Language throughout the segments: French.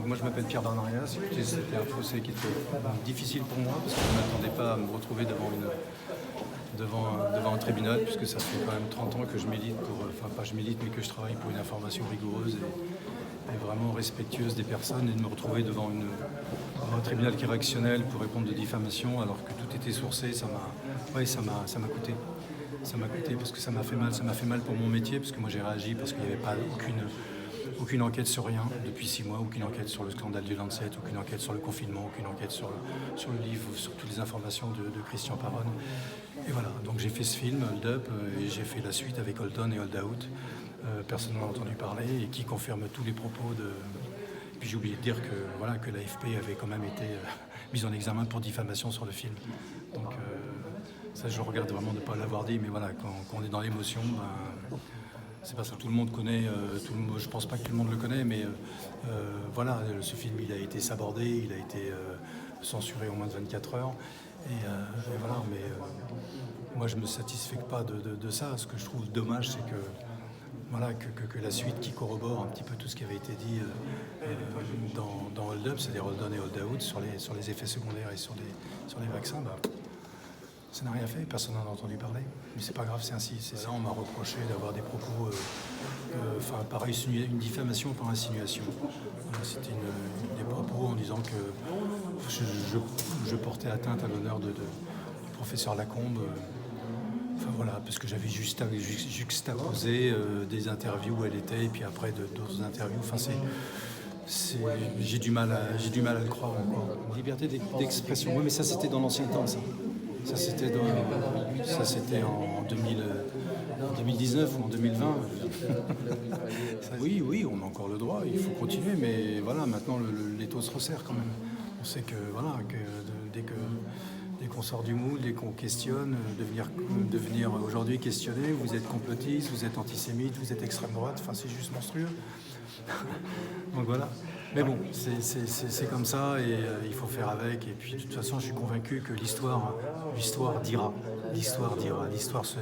Donc moi je m'appelle Pierre Barnarias. Écoutez, c'était un procès qui était difficile pour moi parce que je ne m'attendais pas à me retrouver devant un tribunal, puisque ça fait quand même 30 ans que je milite mais que je travaille pour une information rigoureuse et vraiment respectueuse des personnes, et de me retrouver devant un tribunal correctionnel pour répondre de diffamation alors que tout était sourcé, ça m'a coûté. Ça m'a coûté parce que ça m'a fait mal pour mon métier, parce que moi j'ai réagi parce qu'il n'y avait pas aucune enquête sur rien depuis 6 mois, aucune enquête sur le scandale du Lancet, aucune enquête sur le confinement, aucune enquête sur le livre, sur toutes les informations de Christian Parone. Et voilà, donc j'ai fait ce film, Hold Up, et j'ai fait la suite avec Hold On et Hold Out. Personne n'en a entendu parler, et qui confirme tous les propos de... Et puis j'ai oublié de dire que l'AFP avait quand même été mise en examen pour diffamation sur le film. Donc ça, je regrette vraiment de ne pas l'avoir dit, mais voilà, quand on est dans l'émotion, c'est parce que tout le monde connaît, je pense pas que tout le monde le connaît, mais voilà, ce film il a été sabordé, il a été censuré en moins de 24 heures, et voilà, mais moi je me satisfais pas de ça. Ce que je trouve dommage, c'est que voilà, que la suite qui corrobore un petit peu tout ce qui avait été dit dans Hold Up, c'est-à-dire Hold On et Hold Out, sur les effets secondaires et sur les vaccins, ça n'a rien fait, personne n'en a entendu parler. Mais c'est pas grave, c'est ainsi. C'est ça, on m'a reproché d'avoir des propos, une diffamation par insinuation. C'était des propos en disant que je portais atteinte à l'honneur du professeur Lacombe. Enfin voilà, parce que j'avais juxtaposé des interviews où elle était, et puis après d'autres interviews. Enfin j'ai du mal à le croire encore. Liberté d'expression, oui, mais ça c'était dans l'ancien temps, ça. Ça c'était en 2019 ou en 2020. Oui, on a encore le droit, il faut continuer, mais voilà, maintenant l'étau se resserre quand même. On sait que voilà, dès qu'on sort du moule, dès qu'on questionne, de venir aujourd'hui questionner, vous êtes complotiste, vous êtes antisémite, vous êtes extrême droite, enfin c'est juste monstrueux. Donc voilà. Mais bon, c'est comme ça, et il faut faire avec. Et puis de toute façon, je suis convaincu que l'histoire dira. L'histoire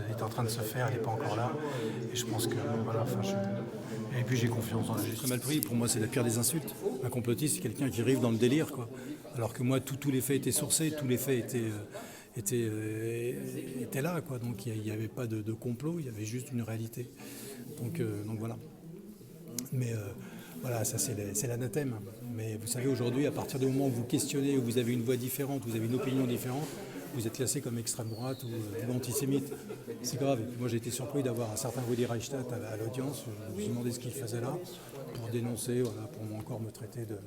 est en train de se faire, elle n'est pas encore là. Et je pense que voilà. Et puis j'ai confiance dans la justice. Très mal pris. Pour moi, c'est la pire des insultes. Un complotiste, c'est quelqu'un qui arrive dans le délire, quoi. Alors que moi, tous les faits étaient sourcés, tous les faits étaient là, quoi. Donc il n'y avait pas de complot, il y avait juste une réalité. Donc voilà. Mais voilà, ça c'est l'anathème. Mais vous savez, aujourd'hui, à partir du moment où vous questionnez, où vous avez une voix différente, vous avez une opinion différente, vous êtes classé comme extrême droite ou antisémite. C'est grave. Et puis moi, j'ai été surpris d'avoir un certain Rudi Reichstadt à l'audience. Je me suis demandé ce qu'il faisait là pour dénoncer, voilà, pour encore me traiter de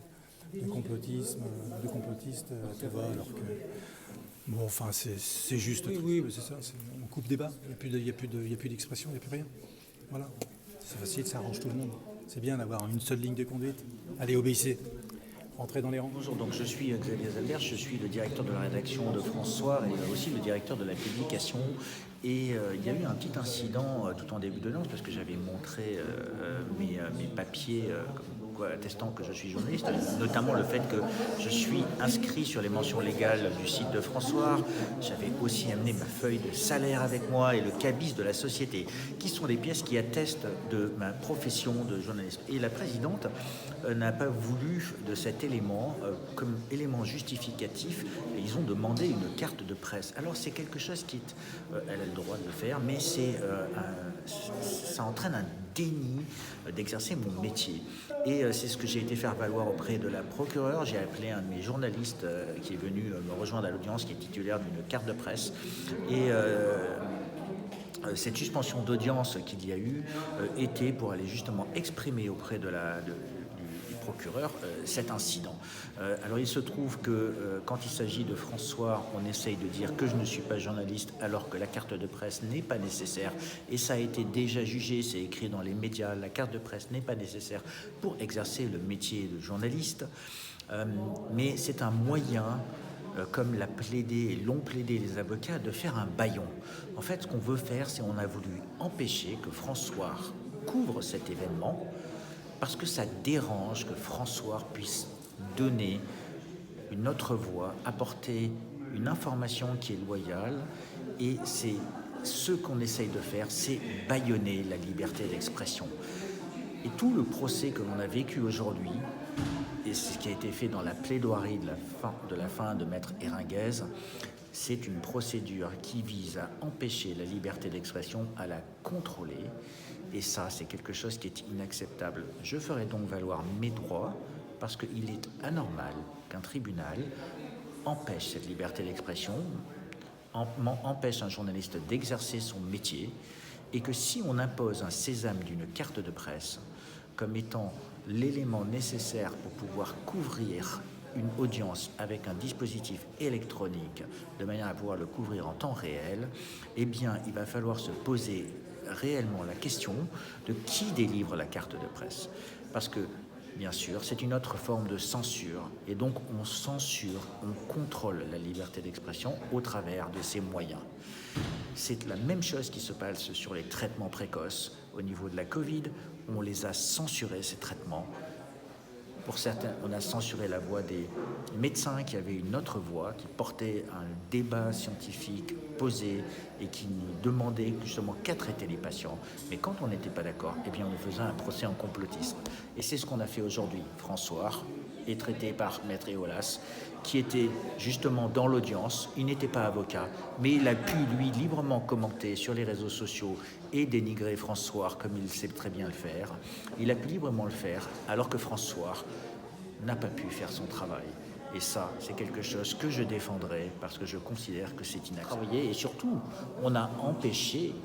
complotisme, de complotiste à tout va, alors que... Bon, enfin, c'est juste. Oui, mais c'est ça. On coupe débat. Il n'y a plus d'expression, il n'y a plus rien. Voilà. C'est facile, ça arrange tout le monde. C'est bien d'avoir une seule ligne de conduite. Allez, obéissez. Rentrez dans les rangs. Bonjour, donc je suis Xavier Zalbert, je suis le directeur de la rédaction de France Soir et aussi le directeur de la publication. Et il y a eu un petit incident tout en début de l'annonce, parce que j'avais montré mes papiers attestant que je suis journaliste, notamment le fait que je suis inscrit sur les mentions légales du site de France Soir. J'avais aussi amené ma feuille de salaire avec moi et le cabis de la société, qui sont des pièces qui attestent de ma profession de journaliste. Et la présidente n'a pas voulu de cet élément comme élément justificatif, et ils ont demandé une carte de presse. Alors c'est quelque chose qui est, elle a le droit de le faire, mais ça entraîne un déni d'exercer mon métier. Et c'est ce que j'ai été faire valoir auprès de la procureure. J'ai appelé un de mes journalistes qui est venu me rejoindre à l'audience, qui est titulaire d'une carte de presse. Et cette suspension d'audience qu'il y a eu était pour aller justement exprimer auprès du procureur cet incident. Alors il se trouve que quand il s'agit de France Soir, on essaye de dire que je ne suis pas journaliste alors que la carte de presse n'est pas nécessaire, et ça a été déjà jugé, c'est écrit dans les médias, la carte de presse n'est pas nécessaire pour exercer le métier de journaliste, mais c'est un moyen, comme l'ont plaidé les avocats, de faire un bâillon. En fait, ce qu'on veut faire, c'est on a voulu empêcher que France Soir couvre cet événement, parce que ça dérange que France Soir puisse donner une autre voix, apporter une information qui est loyale, et c'est ce qu'on essaye de faire, c'est bâillonner la liberté d'expression. Et tout le procès que l'on a vécu aujourd'hui, et ce qui a été fait dans la plaidoirie de la fin de Maître Héringuez, c'est une procédure qui vise à empêcher la liberté d'expression, à la contrôler. Et ça, c'est quelque chose qui est inacceptable. Je ferai donc valoir mes droits parce qu'il est anormal qu'un tribunal empêche cette liberté d'expression, empêche un journaliste d'exercer son métier, et que si on impose un sésame d'une carte de presse comme étant l'élément nécessaire pour pouvoir couvrir une audience avec un dispositif électronique de manière à pouvoir le couvrir en temps réel, eh bien, il va falloir se poser réellement la question de qui délivre la carte de presse. Parce que, bien sûr, c'est une autre forme de censure, et donc on censure, on contrôle la liberté d'expression au travers de ces moyens. C'est la même chose qui se passe sur les traitements précoces. Au niveau de la Covid, on les a censurés, ces traitements. Pour certains, on a censuré la voix des médecins qui avaient une autre voix, qui portait un débat scientifique posé et qui nous demandait justement qu'à traiter les patients. Mais quand on n'était pas d'accord, eh bien on faisait un procès en complotisme. Et c'est ce qu'on a fait aujourd'hui. François est traité par Maître Eolas, qui était justement dans l'audience. Il n'était pas avocat, mais il a pu, lui, librement commenter sur les réseaux sociaux et dénigrer François comme il sait très bien le faire. Il a pu librement le faire, alors que François n'a pas pu faire son travail. Et ça, c'est quelque chose que je défendrai parce que je considère que c'est inacceptable. Et surtout, on a empêché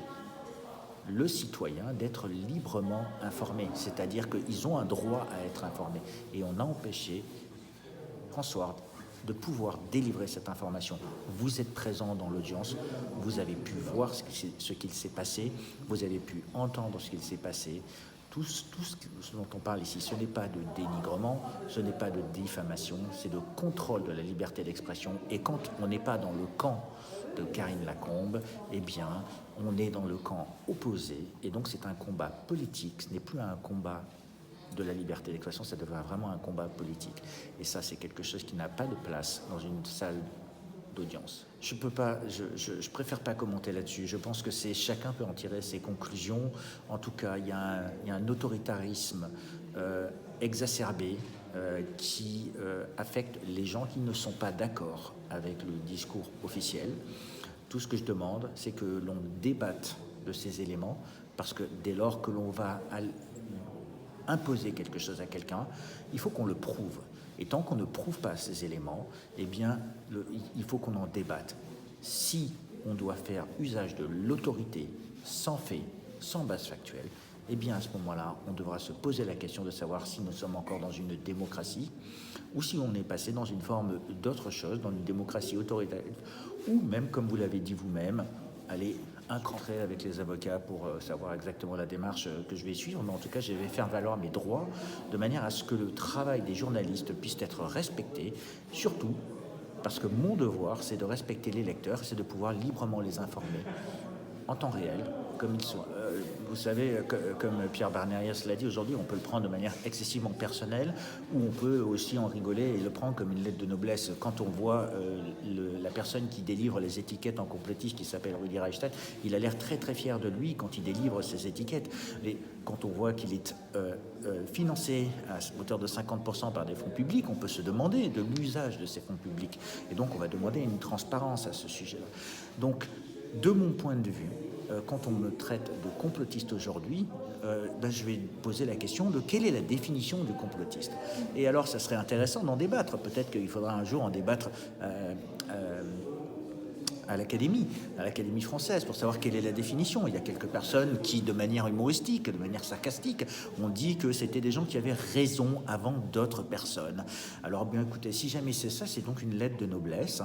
le citoyen d'être librement informé, c'est-à-dire qu'ils ont un droit à être informés. Et on a empêché François de pouvoir délivrer cette information. Vous êtes présent dans l'audience, vous avez pu voir ce qu'il s'est passé, vous avez pu entendre ce qu'il s'est passé. Tout ce dont on parle ici, ce n'est pas de dénigrement, ce n'est pas de diffamation, c'est de contrôle de la liberté d'expression. Et quand on n'est pas dans le camp de Karine Lacombe, eh bien, on est dans le camp opposé. Et donc, c'est un combat politique, ce n'est plus un combat de la liberté d'expression, ça devient vraiment un combat politique. Et ça, c'est quelque chose qui n'a pas de place dans une salle d'audience. Je préfère pas commenter là-dessus. Je pense que chacun peut en tirer ses conclusions. En tout cas, il y a un autoritarisme exacerbé qui affecte les gens qui ne sont pas d'accord avec le discours officiel. Tout ce que je demande, c'est que l'on débatte de ces éléments, parce que dès lors que l'on va imposer quelque chose à quelqu'un, il faut qu'on le prouve. Et tant qu'on ne prouve pas ces éléments, eh bien, il faut qu'on en débatte. Si on doit faire usage de l'autorité sans fait, sans base factuelle, eh bien, à ce moment-là, on devra se poser la question de savoir si nous sommes encore dans une démocratie ou si on est passé dans une forme d'autre chose, dans une démocratie autoritaire, ou même, comme vous l'avez dit vous-même, aller increnter avec les avocats pour savoir exactement la démarche que je vais suivre, mais en tout cas, je vais faire valoir mes droits de manière à ce que le travail des journalistes puisse être respecté, surtout parce que mon devoir, c'est de respecter les lecteurs, c'est de pouvoir librement les informer en temps réel, comme ils sont. Vous savez, comme Pierre Barnérias l'a dit, aujourd'hui, on peut le prendre de manière excessivement personnelle, ou on peut aussi en rigoler et le prendre comme une lettre de noblesse. Quand on voit la personne qui délivre les étiquettes en complétiste, qui s'appelle Rudi Reichstadt, il a l'air très très fier de lui quand il délivre ces étiquettes. Et quand on voit qu'il est financé à hauteur de 50% par des fonds publics, on peut se demander de l'usage de ces fonds publics. Et donc, on va demander une transparence à ce sujet-là. Donc, de mon point de vue, quand on me traite de complotiste aujourd'hui, je vais poser la question de quelle est la définition du complotiste. Et alors, ça serait intéressant d'en débattre. Peut-être qu'il faudra un jour en débattre à l'Académie française, pour savoir quelle est la définition. Il y a quelques personnes qui, de manière humoristique, de manière sarcastique, ont dit que c'était des gens qui avaient raison avant d'autres personnes. Alors, bien écoutez, si jamais c'est ça, c'est donc une lettre de noblesse.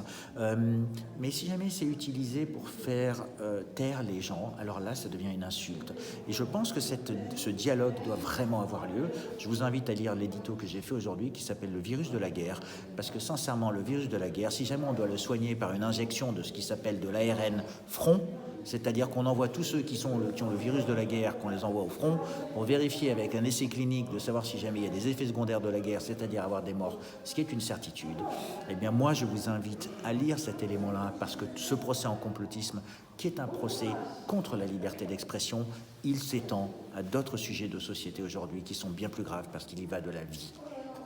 Mais si jamais c'est utilisé pour faire taire les gens, alors là, ça devient une insulte. Et je pense que ce dialogue doit vraiment avoir lieu. Je vous invite à lire l'édito que j'ai fait aujourd'hui, qui s'appelle « Le virus de la guerre », parce que sincèrement, le virus de la guerre, si jamais on doit le soigner par une injection de ce qui s'appelle de l'ARN front, c'est-à-dire qu'on envoie tous ceux qui ont le virus de la guerre, qu'on les envoie au front, pour vérifier avec un essai clinique de savoir si jamais il y a des effets secondaires de la guerre, c'est-à-dire avoir des morts, ce qui est une certitude. Eh bien moi, je vous invite à lire cet élément-là, parce que ce procès en complotisme, qui est un procès contre la liberté d'expression, il s'étend à d'autres sujets de société aujourd'hui qui sont bien plus graves, parce qu'il y va de la vie.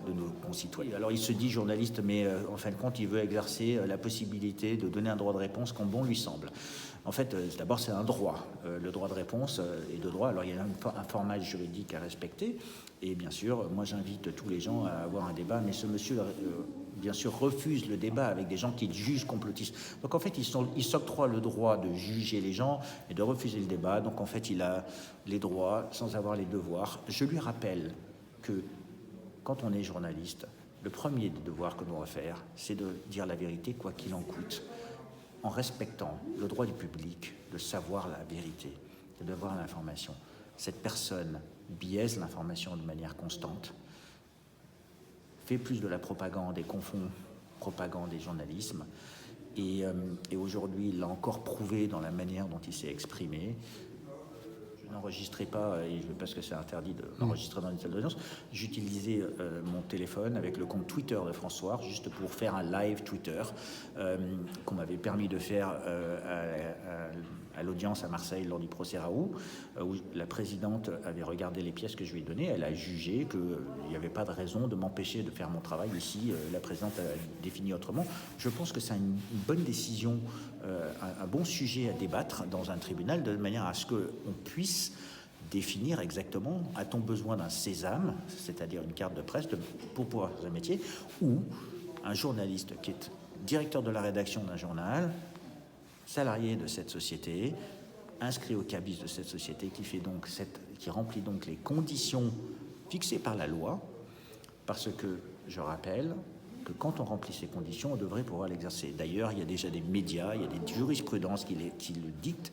de nos concitoyens. Alors il se dit journaliste, mais en fin de compte, il veut exercer la possibilité de donner un droit de réponse comme bon lui semble. En fait, d'abord, c'est un droit. Le droit de réponse est de droit. Alors il y a un format juridique à respecter. Et bien sûr, moi j'invite tous les gens à avoir un débat, mais ce monsieur, bien sûr, refuse le débat avec des gens qu'il juge complotistes. Donc en fait, il s'octroie le droit de juger les gens et de refuser le débat. Donc en fait, il a les droits sans avoir les devoirs. Je lui rappelle que quand on est journaliste, le premier des devoirs que l'on doit faire, c'est de dire la vérité, quoi qu'il en coûte, en respectant le droit du public de savoir la vérité, de voir l'information. Cette personne biaise l'information de manière constante, fait plus de la propagande et confond propagande et journalisme. Et aujourd'hui, il l'a encore prouvé dans la manière dont il s'est exprimé. Je n'enregistrais pas, parce que c'est interdit d'enregistrer dans une salle d'audience, j'utilisais mon téléphone avec le compte Twitter de François, juste pour faire un live Twitter qu'on m'avait permis de faire à l'audience à Marseille lors du procès Raoult, où la présidente avait regardé les pièces que je lui ai données. Elle a jugé qu'il n'y avait pas de raison de m'empêcher de faire mon travail. Ici, la présidente a défini autrement. Je pense que c'est une bonne décision, un bon sujet à débattre dans un tribunal, de manière à ce qu'on puisse définir exactement, a-t-on besoin d'un sésame, c'est-à-dire une carte de presse pour pouvoir faire un métier, ou un journaliste qui est directeur de la rédaction d'un journal, salarié de cette société, inscrit au cabis de cette société, qui remplit donc les conditions fixées par la loi, parce que, je rappelle, que quand on remplit ces conditions, on devrait pouvoir l'exercer. D'ailleurs, il y a déjà des médias, il y a des jurisprudences qui le dictent.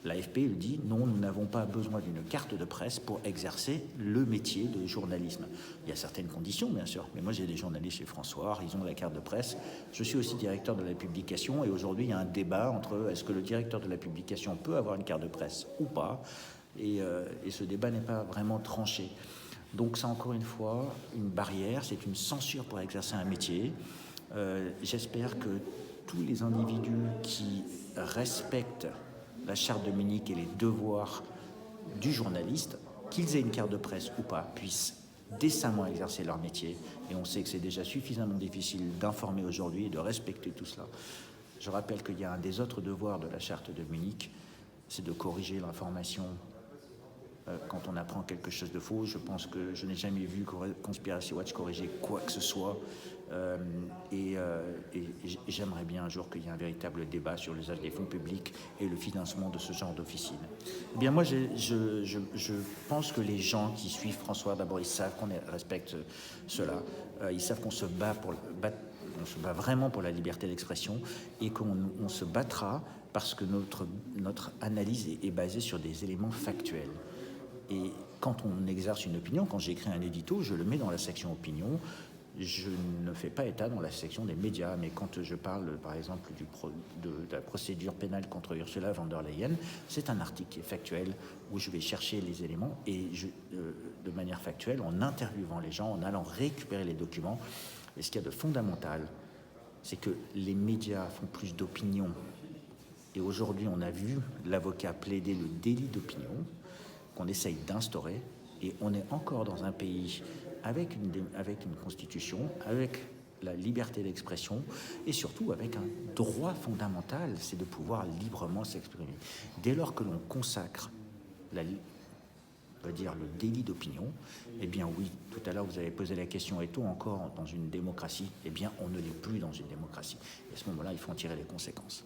L'AFP le dit, non, nous n'avons pas besoin d'une carte de presse pour exercer le métier de journalisme. Il y a certaines conditions, bien sûr, mais moi j'ai des journalistes chez François, ils ont la carte de presse. Je suis aussi directeur de la publication et aujourd'hui il y a un débat entre est-ce que le directeur de la publication peut avoir une carte de presse ou pas, et ce débat n'est pas vraiment tranché. Donc c'est encore une fois une barrière, c'est une censure pour exercer un métier. J'espère que tous les individus qui respectent la charte de Munich et les devoirs du journaliste, qu'ils aient une carte de presse ou pas, puissent décemment exercer leur métier. Et on sait que c'est déjà suffisamment difficile d'informer aujourd'hui et de respecter tout cela. Je rappelle qu'il y a un des autres devoirs de la charte de Munich, c'est de corriger l'information quand on apprend quelque chose de faux. Je pense que je n'ai jamais vu Conspiracy Watch corriger quoi que ce soit. Et j'aimerais bien un jour qu'il y ait un véritable débat sur l'usage des fonds publics et le financement de ce genre d'officine. Eh bien, moi, je pense que les gens qui suivent François, d'abord, ils savent qu'on respecte cela. Ils savent qu'on se bat on se bat vraiment pour la liberté d'expression et qu'on se battra parce que notre analyse est basée sur des éléments factuels. Et quand on exerce une opinion, quand j'écris un édito, je le mets dans la section opinion. Je ne fais pas état dans la section des médias, mais quand je parle, par exemple, de la procédure pénale contre Ursula von der Leyen, c'est un article qui est factuel, où je vais chercher les éléments, et de manière factuelle, en interviewant les gens, en allant récupérer les documents. Et ce qu'il y a de fondamental, c'est que les médias font plus d'opinion. Et aujourd'hui, on a vu l'avocat plaider le délit d'opinion, qu'on essaye d'instaurer, et on est encore dans un pays avec une constitution, avec la liberté d'expression, et surtout avec un droit fondamental, c'est de pouvoir librement s'exprimer. Dès lors que l'on consacre le délit d'opinion, eh bien oui, tout à l'heure vous avez posé la question, est-on encore dans une démocratie? Eh bien on ne l'est plus dans une démocratie. Et à ce moment-là, il faut en tirer les conséquences.